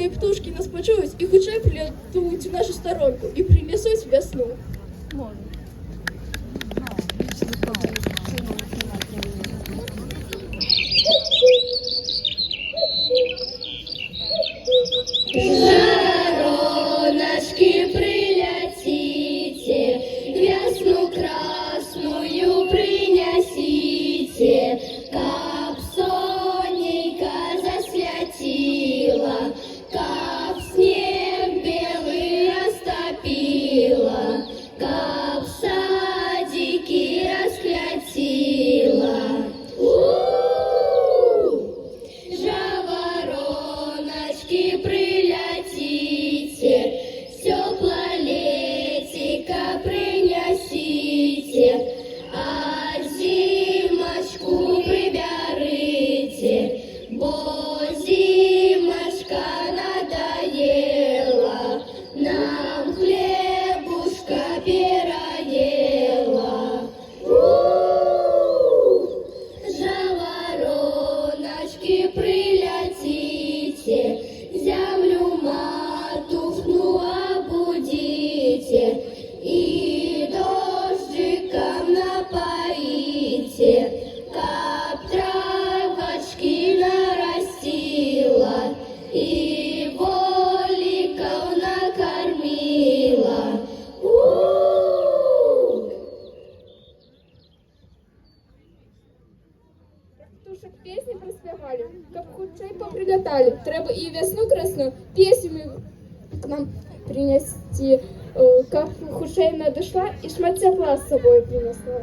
І птушки нас почують і хоча прилетуть в нашу сторонку і принесуть весну. Жароночки, прилетите, весну красную принесите, кап соненька засвятила, кап снег белый растопила, кап садики расхватила. Жавороночки, прилетите, тепла летика принесите, а зимочку приберите, бо зимочка надоела, нам хлебушка переела. Жавороночки, прилетите, землю матушну обудите и дождиком напоите, кап травочки нарастила и воликов накормила. Птушек песни проспевали, как худшей поприлетали. Треба и весну красную песнями к нам принести, как худшей надошла и шмат тепла с собой принесла.